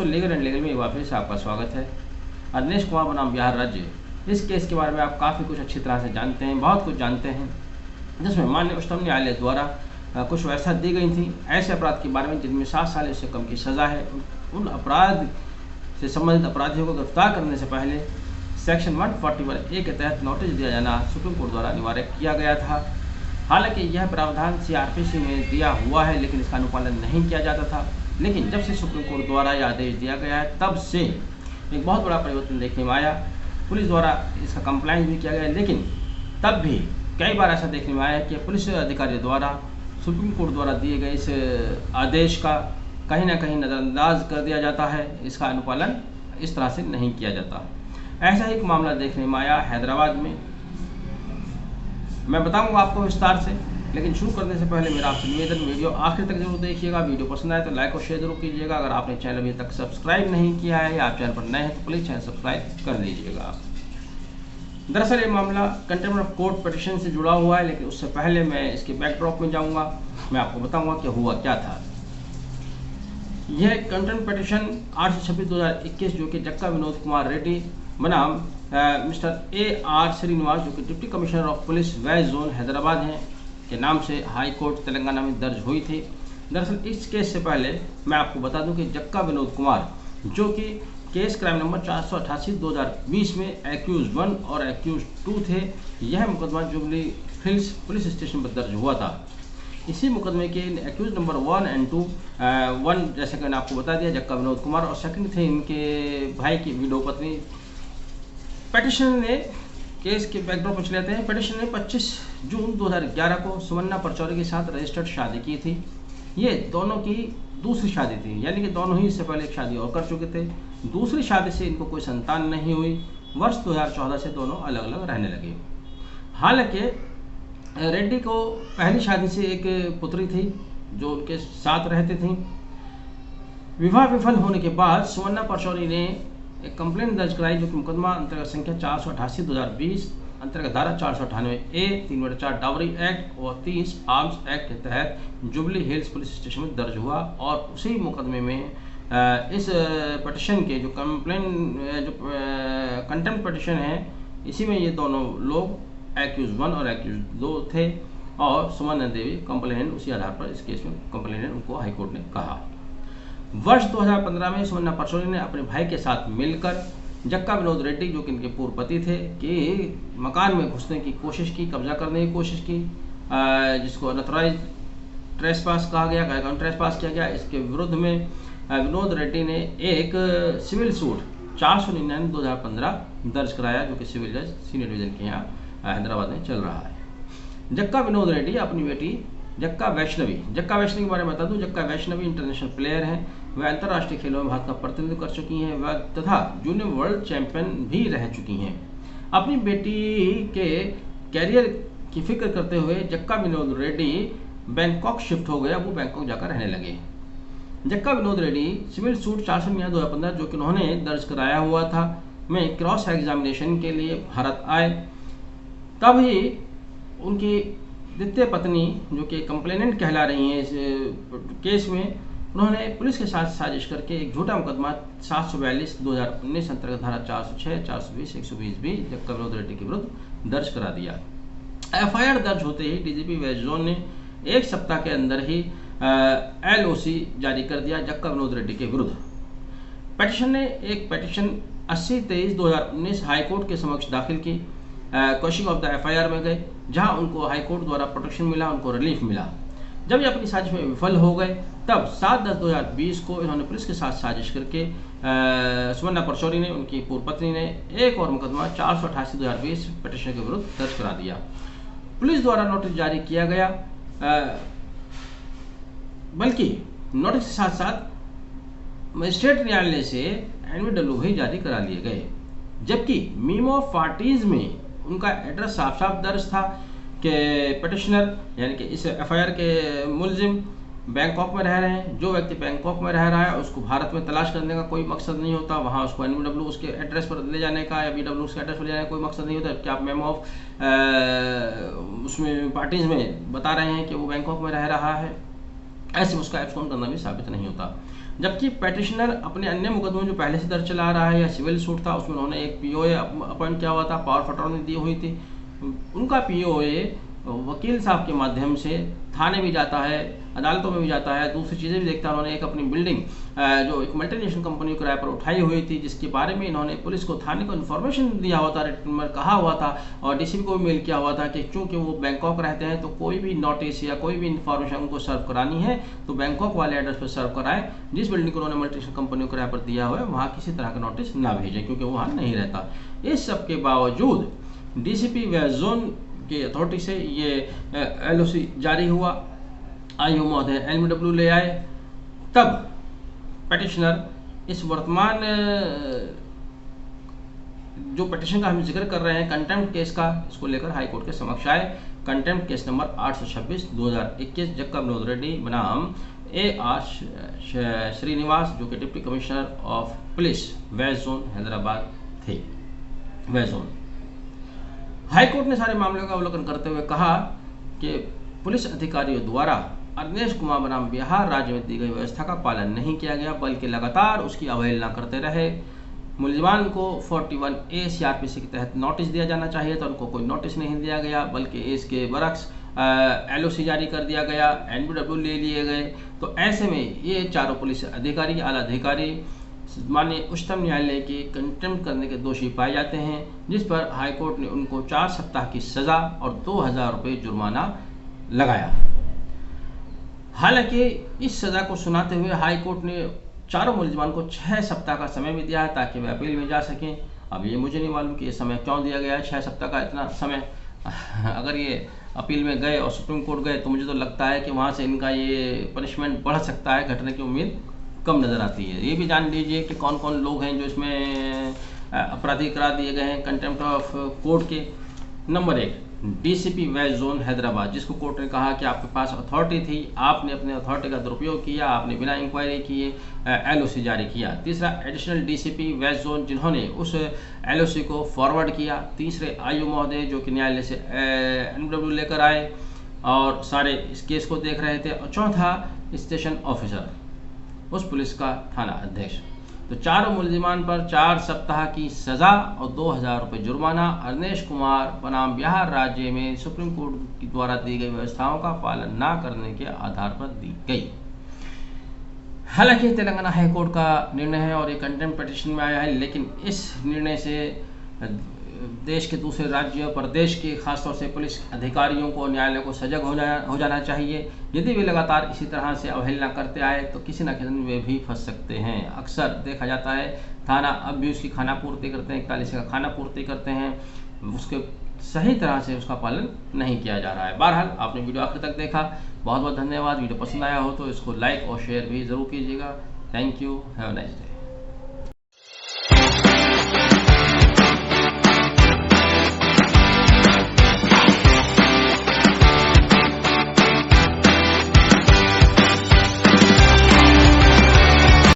दोस्तों, legal and legal में एक बार फिर से आपका स्वागत है। अदिनेश कुमार बनाम बिहार राज्य, इस केस के बारे में आप काफ़ी कुछ अच्छी तरह से जानते हैं, बहुत कुछ जानते हैं, जिसमें माननीय उच्चतम न्यायालय द्वारा कुछ व्यवस्था दी गई थी ऐसे अपराध के बारे में जिनमें 7 साल इससे कम की सज़ा है। उन अपराध से संबंधित अपराधियों को गिरफ्तार करने से पहले सेक्शन 141A के तहत नोटिस दिया जाना सुप्रीम कोर्ट द्वारा अनिवार्य किया गया था। हालांकि यह प्रावधान CRPC में दिया हुआ है, लेकिन इसका अनुपालन नहीं किया जाता था। लेकिन जब से सुप्रीम कोर्ट द्वारा यह आदेश दिया गया है, तब से एक बहुत बड़ा परिवर्तन देखने में आया। पुलिस द्वारा इसका कंप्लाइंस भी किया गया, लेकिन तब भी कई बार ऐसा देखने में आया कि पुलिस अधिकारियों द्वारा सुप्रीम कोर्ट द्वारा दिए गए इस आदेश का कहीं ना कहीं नज़रअंदाज कर दिया जाता है, इसका अनुपालन इस तरह से नहीं किया जाता। ऐसा ही एक मामला देखने में आया हैदराबाद में। मैं बताऊंगा आपको विस्तार से, लेकिन शुरू करने से पहले मेरा आपसे निवेदन, वीडियो आखिर तक जरूर देखिएगा। वीडियो पसंद आए तो लाइक और शेयर जरूर कीजिएगा। अगर आपने चैनल अभी तक सब्सक्राइब नहीं किया है या आप चैनल पर नए हैं तो प्लीज़ चैनल सब्सक्राइब कर लीजिएगा। दरअसल ये मामला कंटेम्प्ट ऑफ कोर्ट पिटीशन से जुड़ा हुआ है, लेकिन उससे पहले मैं इसके बैकड्रॉप में जाऊँगा। मैं आपको बताऊँगा कि हुआ क्या था। यह कंटेम्प्ट पिटीशन 8/26/2021 जो कि जक्का विनोद कुमार रेड्डी बनाम मिस्टर AR श्रीनिवास, जो कि deputy commissioner of police west zone Hyderabad हैं, के नाम से हाई कोर्ट तेलंगाना में दर्ज हुई थी। दरअसल इस केस से पहले मैं आपको बता दूं कि जक्का विनोद कुमार, जो कि केस क्राइम नंबर 488/2020 में एक्यूज 1 और एक्यूज 2 थे, यह मुकदमा जुबली हिल्स पुलिस स्टेशन पर दर्ज हुआ था। इसी मुकदमे के एक्यूज नंबर 1 एंड 2, 1 जैसे कि मैंने आपको बता दिया जक्का विनोद कुमार, और सेकंड थे इनके भाई की विडो पत्नी। पिटिशन ने केस के बैकड्रॉप में चले जाते हैं। पिटिशन ने 25 जून 2011 को सुमन्ना परचौरी के साथ रजिस्टर्ड शादी की थी। ये दोनों की दूसरी शादी थी, यानी कि दोनों ही इससे पहले एक शादी और कर चुके थे। दूसरी शादी से इनको कोई संतान नहीं हुई। वर्ष 2014 से दोनों अलग अलग रहने लगे। हालांकि रेड्डी को पहली शादी से एक पुत्री थी जो उनके साथ रहते थे। विवाह विफल होने के बाद सुमन्ना परचौरी ने एक कंप्लेंट दर्ज कराई, जो कि मुकदमा अंतर्गत संख्या 488/2020 अंतर्गत धारा 498A 3/4 डावरी एक्ट और 30 आर्म्स एक्ट के तहत जुबली हिल्स पुलिस स्टेशन में दर्ज हुआ। और उसी मुकदमे में इस पिटिशन के जो कंटेम्प्ट पिटिशन है, इसी में ये दोनों लोग एक्यूज 1 और एक्यूज 2 थे, और सुमन्ना देवी कंप्लेनेंट। उसी आधार पर इस केस में कंप्लेनेंट उनको हाईकोर्ट ने कहा। वर्ष 2015 में सुमन्ना परचौरी ने अपने भाई के साथ मिलकर जक्का विनोद रेड्डी, जो कि इनके पूर्व पति थे, कि मकान में घुसने की कोशिश की, कब्जा करने की कोशिश की, जिसको अनऑथराइज्ड ट्रेसपास कहा गया, गैर ट्रेसपास किया गया। इसके विरुद्ध में विनोद रेड्डी ने एक सिविल सूट 499/2015 दर्ज कराया, जो कि सिविल जज सीनियर डिवीजन के यहाँ हैदराबाद में चल रहा है। जक्का विनोद रेड्डी अपनी बेटी जक्का वैष्णवी के बारे में बता दूं, जक्का वैष्णवी इंटरनेशनल प्लेयर हैं। वह अंतर्राष्ट्रीय खेलों में भारत का प्रतिनिधित्व कर चुकी हैं, वह तथा जूनियर वर्ल्ड चैंपियन भी रह चुकी हैं। अपनी बेटी के कैरियर की फिक्र करते हुए जक्का विनोद रेड्डी बैंकॉक शिफ्ट हो गया, वो बैंकॉक जाकर रहने लगे। जक्का विनोद रेड्डी सिविल सूट 499/2015 जो कि उन्होंने दर्ज कराया हुआ था, में क्रॉस एग्जामिनेशन के लिए भारत आए। तभी उनकी द्वितीय पत्नी, जो कि कंप्लेनेंट कहला रही हैं इस केस में, उन्होंने पुलिस के साथ साजिश करके एक झूठा मुकदमा 742/2019 अंतर्गत धारा 406, 420, 120 भी जक्का विनोद रेड्डी के विरुद्ध दर्ज करा दिया। FIR दर्ज होते ही DGP वेस्ट जोन ने 1 सप्ताह के अंदर ही LOC जारी कर दिया जक्का विनोद रेड्डी के विरुद्ध। पिटिशन ने एक पिटिशन 80/23/2019 हाईकोर्ट के समक्ष दाखिल की। क्वेश्चन ऑफ द FIR में गए, जहां उनको हाईकोर्ट द्वारा प्रोटेक्शन मिला, उनको रिलीफ मिला। जब ये अपनी साजिश में विफल हो गए, तब 7/10/2020 को इन्होंने पुलिस के साथ साजिश करके सुमन्ना परचौरी ने, उनकी पूर्व पत्नी ने, एक और मुकदमा 488/2020 पिटिशन के विरुद्ध दर्ज करा दिया। पुलिस द्वारा नोटिस जारी किया गया, बल्कि नोटिस के साथ साथ मजिस्ट्रेट न्यायालय से NVW भी जारी करा लिए गए, जबकि मीमो पार्टीज में उनका एड्रेस साफ साफ दर्ज था कि पिटिशनर, यानी कि इस FIR के मुलजिम बैंकॉक में रह रहे हैं। जो व्यक्ति बैंकॉक में रह रहा है उसको भारत में तलाश करने का कोई मकसद नहीं होता, वहाँ उसको NVW उसके एड्रेस पर ले जाने का या BW उसके एड्रेस पर ले जाने का कोई मकसद नहीं होता। क्या आप मेमो ऑफ उसमें पार्टीज में बता रहे हैं कि वो बैंकॉक में रह रहा है, ऐसे उसका एब्सकॉन्ड करना भी साबित नहीं होता। जबकि पेटिशनर अपने अन्य मुकदमों जो पहले से दर्ज चला रहा है या सिविल सूट था उसमें उन्होंने एक पीओए अपॉइंट किया हुआ था, पावर ऑफ अटॉर्नी दी हुई थी। उनका पीओए वकील साहब के माध्यम से थाने भी जाता है, अदालतों में भी जाता है, दूसरी चीज़ें भी देखता है। उन्होंने एक अपनी बिल्डिंग जो एक मल्टीनेशनल कंपनी किराए पर उठाई हुई थी, जिसके बारे में इन्होंने पुलिस को, थाने को इन्फॉर्मेशन दिया हुआ था, रिटर्न में कहा हुआ था और डीसीपी को भी मेल किया हुआ था कि चूंकि वो बैंकॉक रहते हैं तो कोई भी नोटिस या कोई भी इन्फॉर्मेशन उनको सर्व करानी है तो बैंकॉक वाले एड्रेस पर सर्व कराएं। जिस बिल्डिंग को उन्होंने मल्टीनेशनल कंपनी को किराए पर दिया हुआ है वहाँ किसी तरह का नोटिस ना भेजें, क्योंकि वो वहाँ नहीं रहता। इस सब के बावजूद डीसीपी वेस्ट जोन की अथॉरिटी से ये एलओसी जारी हुआ, आईओ महोदय एलबीडब्ल्यू ले आए। तब पेटिशनर इस वर्तमान जो पिटीशन का हम जिक्र कर रहे हैं कंटेम्प्ट केस का, इसको लेकर हाई कोर्ट के समक्ष आए। Contempt case number 826/2021 Jakkab Vinod Reddy बनाम AR श्रीनिवास, जो कि deputy commissioner of police west zone Hyderabad थे। वेस्ट जोन हाई कोर्ट ने सारे मामले का अवलोकन करते हुए कहा कि पुलिस अधिकारियों द्वारा अरनेश कुमार बनाम बिहार राज्य में दी गई व्यवस्था का पालन नहीं किया गया, बल्कि लगातार उसकी अवहेलना करते रहे। मुलजिमान को 41A CRPC के तहत नोटिस दिया जाना चाहिए तो उनको कोई नोटिस नहीं दिया गया, बल्कि इसके बरक्स LOC जारी कर दिया गया, NBW ले लिए गए। तो ऐसे में ये चारों पुलिस अधिकारी, आला अधिकारी माननीय उच्चतम न्यायालय की कंटेम्प्ट करने के दोषी पाए जाते हैं, जिस पर हाईकोर्ट ने उनको 4 सप्ताह की सजा और 2000 रुपये जुर्माना लगाया। हालांकि इस सजा को सुनाते हुए हाईकोर्ट ने चारों मुलजिमान को 6 सप्ताह का समय भी दिया है ताकि वे अपील में जा सकें। अब ये मुझे नहीं मालूम कि ये समय क्यों दिया गया है, 6 सप्ताह का इतना समय। अगर ये अपील में गए और सुप्रीम कोर्ट गए तो मुझे तो लगता है कि वहाँ से इनका ये पनिशमेंट बढ़ सकता है, घटने की उम्मीद कम नज़र आती है। ये भी जान लीजिए कि कौन कौन लोग हैं जो इसमें अपराधी करार दिए गए हैं कंटेम्प्ट ऑफ कोर्ट के। Number 1 DCP waste zone Hyderabad, जिसको कोर्ट ने कहा कि आपके पास अथॉरिटी थी, आपने अपने अथॉरिटी का दुरुपयोग किया, आपने बिना इंक्वायरी किए LOC जारी किया। तीसरा एडिशनल डीसीपी वेस्ट जोन, जिन्होंने उस LOC को फॉरवर्ड किया। तीसरे आईओ महोदय, जो कि न्यायालय से NBW लेकर आए और सारे इस केस को देख रहे थे। और चौथा स्टेशन ऑफिसर, उस पुलिस का थाना अध्यक्ष। तो चारों मुलजिमान पर 4 सप्ताह की सजा और 2000 रुपये जुर्माना अरनेश कुमार बनाम बिहार राज्य में सुप्रीम कोर्ट द्वारा दी गई व्यवस्थाओं का पालन न करने के आधार पर दी गई। हालांकि तेलंगाना हाई कोर्ट का निर्णय है और ये कंटेम्प्ट पिटीशन में आया है, लेकिन इस निर्णय से देश के दूसरे राज्यों, प्रदेश के खासतौर से पुलिस अधिकारियों को, न्यायालय को सजग हो जाना चाहिए। यदि वे लगातार इसी तरह से अवहेलना करते आए तो किसी न किसी वे भी फंस सकते हैं। अक्सर देखा जाता है थाना अब भी उसकी खाना पूर्ति करते हैं, 41 का खाना पूर्ति करते हैं, उसके सही तरह से उसका पालन नहीं किया जा रहा है। बहरहाल आपने वीडियो आखिर तक देखा, बहुत बहुत धन्यवाद। वीडियो पसंद आया हो तो इसको लाइक और शेयर भी ज़रूर कीजिएगा। Thank you, have a nice day.